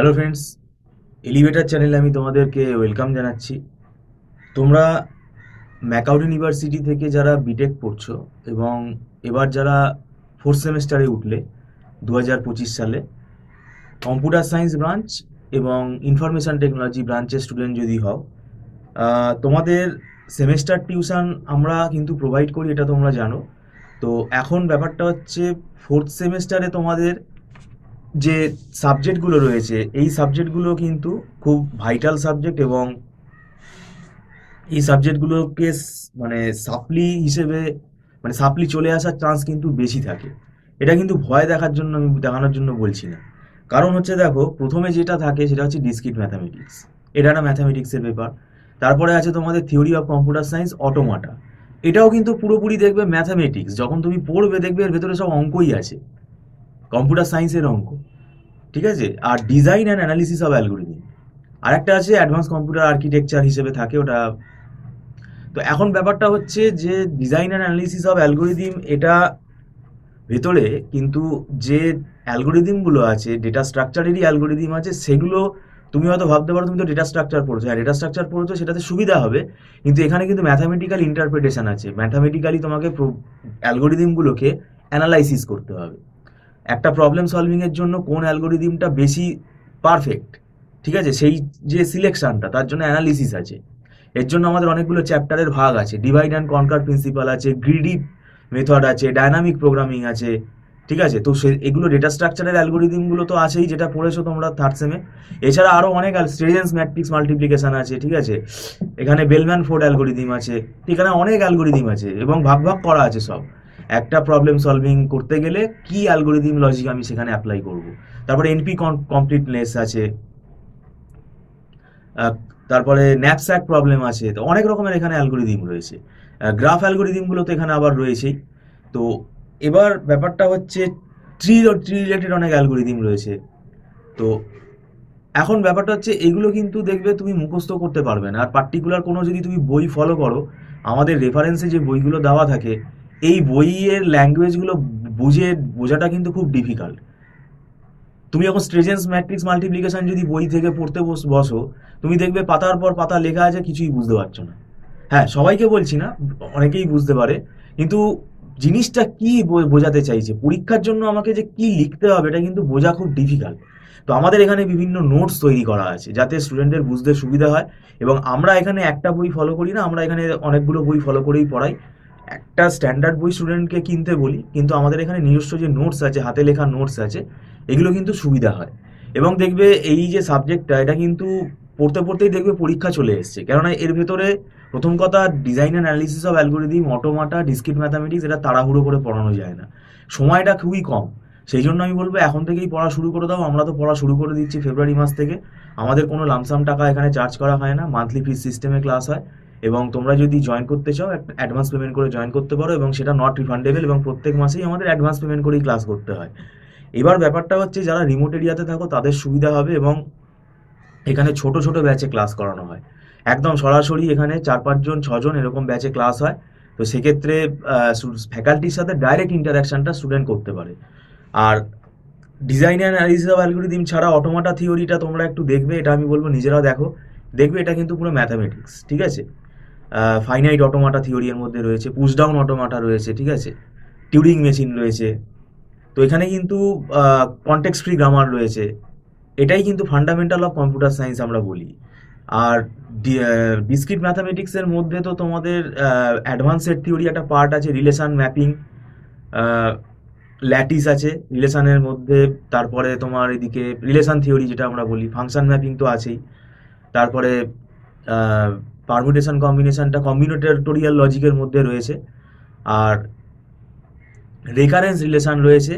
Hello friends, elevator চ্যানেলে আমি তোমাদেরকে ওয়েলকাম জানাচ্ছি। তোমরা ম্যাকাউড ইউনিভার্সিটি থেকে যারা বিটেক পড়ছো এবং এবার যারা ফোর্থ সেমেস্টারে উঠলে 2025 সালে কম্পিউটার সায়েন্স ব্রাঞ্চ এবং ইনফরমেশন টেকনোলজি ব্রাঞ্চের স্টুডেন্ট যদি হও, তোমাদের সেমেস্টার টিউশন আমরা কিন্তু প্রোভাইড করি, এটা তোমরা জানো। তো এখন ব্যাপারটা হচ্ছে ফোর্থ সেমেস্টারে তোমাদের যে সাবজেক্টগুলো রয়েছে এই সাবজেক্টগুলো কিন্তু খুব ভাইটাল সাবজেক্ট এবং এই সাবজেক্টগুলোকে মানে সাপ্লি হিসেবে মানে সাপ্লি চলে আসার চান্স কিন্তু বেশি থাকে। এটা কিন্তু ভয় দেখানোর জন্য বলছি না। কারণ হচ্ছে দেখো, প্রথমে যেটা থাকে সেটা হচ্ছে ডিসক্রিট ম্যাথামেটিক্স। এটা একটা ম্যাথামেটিক্সের পেপার। তারপরে আছে তোমাদের থিওরি অফ কম্পিউটার সায়েন্স অটোমাটা। এটাও কিন্তু পুরোপুরি দেখবে ম্যাথামেটিক্স। যখন তুমি পড়বে দেখবে এর ভেতরে সব অঙ্কই আছে, কম্পিউটার সায়েন্সের অঙ্ক। ঠিক আছে। আর design and analysis of algorithm আর একটা আছে, অ্যাডভান্স কম্পিউটার আর্কিটেকচার হিসেবে থাকে ওটা। তো এখন ব্যাপারটা হচ্ছে যে design and analysis of algorithm এটা ভেতরে কিন্তু যে অ্যালগোরিদমগুলো আছে, ডেটা স্ট্রাকচারেরই অ্যালগোরিদম আছে, সেগুলো তুমি হয়তো ভাবতে পারো তুমি তো ডেটা স্ট্রাকচার পড়ছো। হ্যাঁ, ডেটা স্ট্রাকচার পড়ছো, সেটাতে সুবিধা হবে, কিন্তু এখানে কিন্তু ম্যাথামেটিক্যাল ইন্টারপ্রিটেশন আছে। ম্যাথামেটিক্যালি তোমাকে অ্যালগোরিদমগুলোকে অ্যানালাইসিস করতে হবে। একটা প্রবলেম সলভিংয়ের জন্য কোন অ্যালগোরিদমটা বেশি পারফেক্ট, ঠিক আছে, সেই যে সিলেকশনটা, তার জন্য অ্যানালিসিস আছে। এর জন্য আমাদের অনেকগুলো চ্যাপ্টারের ভাগ আছে। ডিভাইড অ্যান্ড কনকার প্রিন্সিপাল আছে, গ্রিডি মেথড আছে, ডায়নামিক প্রোগ্রামিং আছে। ঠিক আছে। তো এগুলো ডেটা স্ট্রাকচারের অ্যালগোরিদমগুলো তো আছেই, যেটা পড়েছো তোমরা থার্ড সেমে। এছাড়া আরও অনেক স্টেজেন্স ম্যাট্রিক্স মাল্টিপ্লিকেশন আছে। ঠিক আছে। এখানে বেলম্যান ফোর্ড অ্যালগোরিদম আছে। এখানে অনেক অ্যালগোরিদম আছে এবং ভাগ ভাগ করা আছে সব। একটা প্রবলেম সলভিং করতে গেলে কি অ্যালগোরিদম লজিক আমি সেখানে অ্যাপ্লাই করব। তারপরে এনপি কমপ্লিটনেস আছে। তারপরে ন্যাপস্যাক প্রবলেম আছে। তো অনেক রকমের এখানে অ্যালগোরিদম রয়েছে। গ্রাফ অ্যালগোরিদমগুলো তো এখানে আবার রয়েছেই। তো এবার ব্যাপারটা হচ্ছে ট্রি রিলেটেড অনেক অ্যালগোরিদম রয়েছে। তো এখন ব্যাপারটা হচ্ছে এগুলো কিন্তু দেখবে তুমি মুখস্থ করতে পারবে না। আর পার্টিকুলার কোনো যদি তুমি বই ফলো করো, আমাদের রেফারেন্সে যে বইগুলো দেওয়া থাকে, এই বইয়ের ল্যাঙ্গুয়েজগুলো বোঝাটা কিন্তু খুব ডিফিকাল্ট। তুমি এখন স্ট্রেজেন্স ম্যাট্রিক্স মাল্টিপ্লিকেশন যদি বই থেকে পড়তে বসো, তুমি দেখবে পাতার পর পাতা লেখা আছে, কিছুই বুঝতে পারছো না। হ্যাঁ, সবাইকে বলছি না, অনেকেই বুঝতে পারে, কিন্তু জিনিসটা কি বোঝাতে চাইছে, পরীক্ষার জন্য আমাকে যে কি লিখতে হবে, এটা কিন্তু বোঝা খুব ডিফিকাল্ট। তো আমাদের এখানে বিভিন্ন নোটস তৈরি করা আছে যাতে স্টুডেন্টদের বুঝতে সুবিধা হয়। এবং আমরা এখানে একটা বই ফলো করি না, আমরা এখানে অনেকগুলো বই ফলো করেই পড়াই। একটা স্ট্যান্ডার্ড বই স্টুডেন্টকে কিনতে বলি, কিন্তু আমাদের এখানে নিজস্ব যে নোটস আছে, হাতে লেখা নোটস আছে, এগুলো কিন্তু সুবিধা হয়। এবং দেখবে এই যে সাবজেক্টটা, এটা কিন্তু পড়তে পড়তেই দেখবে পরীক্ষা চলে এসছে। কেননা এর ভেতরে প্রথম কথা, design and analysis of algorithm, automata, discrete mathematics, এটা তাড়াহুড়ো করে পড়ানো যায় না, সময়টা খুবই কম। সেই জন্য আমি বলবো এখন থেকেই পড়া শুরু করে দাও। আমরা তো পড়া শুরু করে দিচ্ছি ফেব্রুয়ারি মাস থেকে। আমাদের কোনো লামসাম টাকা এখানে চার্জ করা হয় না, মান্থলি ফিস সিস্টেমে ক্লাস হয়। এবং তোমরা যদি জয়েন করতে চাও, একটা অ্যাডভান্স পেমেন্ট করে জয়েন করতে পারো, এবং সেটা নট রিফান্ডেবল, এবং প্রত্যেক মাসেই আমাদের অ্যাডভান্স পেমেন্ট করেই ক্লাস করতে হয়। এবার ব্যাপারটা হচ্ছে যারা রিমোট এরিয়াতে থাকো তাদের সুবিধা হবে, এবং এখানে ছোট ছোট ব্যাচে ক্লাস করানো হয়। একদম সরাসরি এখানে 4-5 জন 6 জন এরকম ব্যাচে ক্লাস হয়। তো সেক্ষেত্রে ফ্যাকাল্টির সাথে ডাইরেক্ট ইন্টারাকশনটা স্টুডেন্ট করতে পারে। আর design and analysis of algorithm ছাড়া অটোমাটা থিওরিটা তোমরা একটু দেখবে, এটা আমি বলবো নিজেরাও দেখো। দেখবে এটা কিন্তু পুরো ম্যাথামেটিক্স। ঠিক আছে। ফাইনাইট অটোমাটা থিওরি এর মধ্যে রয়েছে, পুশ ডাউন অটোমাটা রয়েছে, ঠিক আছে, টিউরিং মেশিন রয়েছে। তো এখানে কিন্তু কনটেক্সট ফ্রি গ্রামার রয়েছে। এটাই কিন্তু ফান্ডামেন্টাল অফ কম্পিউটার সায়েন্স আমরা বলি। আর ডিসক্রিট ম্যাথামেটিক্সের মধ্যে তো তোমাদের অ্যাডভান্সেড থিওরি একটা পার্ট আছে, রিলেশন ম্যাপিং, ল্যাটিস আছে রিলেশনের মধ্যে। তারপরে তোমার এদিকে রিলেশন থিওরি যেটা আমরা বলি, ফাংশন ম্যাপিং তো আছেই। তারপরে পারমুটেশন কম্বিনেশনটা কম্বিনেটোরিয়াল লজিকের মধ্যে রয়েছে। আর রেকারেন্স রিলেশন রয়েছে,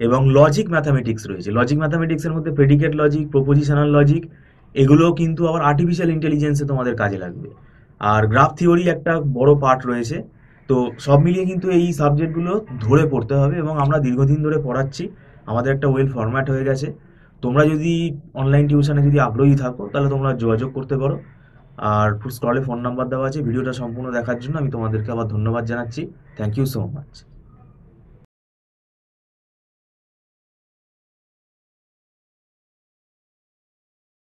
এবং লজিক ম্যাথামেটিক্স রয়েছে। লজিক ম্যাথামেটিক্সের মধ্যে প্রেডিকেট লজিক, প্রপোজিশনাল লজিক, এগুলো কিন্তু আবার আর্টিফিশিয়াল ইন্টেলিজেন্সে তোমাদের কাজে লাগবে। আর গ্রাফ থিওরি একটা বড় পার্ট রয়েছে। তো সব মিলিয়ে কিন্তু এই সাবজেক্টগুলো ধরে পড়তে হবে, এবং আমরা দীর্ঘদিন ধরে পড়াচ্ছি। আমাদের একটা ওয়েল ফরম্যাট হয়ে গেছে। তোমরা যদি অনলাইন টিউশনে যদি আগ্রহী থাকো, তাহলে তোমরা যোগাযোগ করতে পারো। আর স্ক্রলে ফোন নাম্বার দেওয়া আছে। ভিডিওটা সম্পূর্ণ দেখার জন্য আমি তোমাদেরকে আবার ধন্যবাদ জানাচ্ছি। Thank you so much.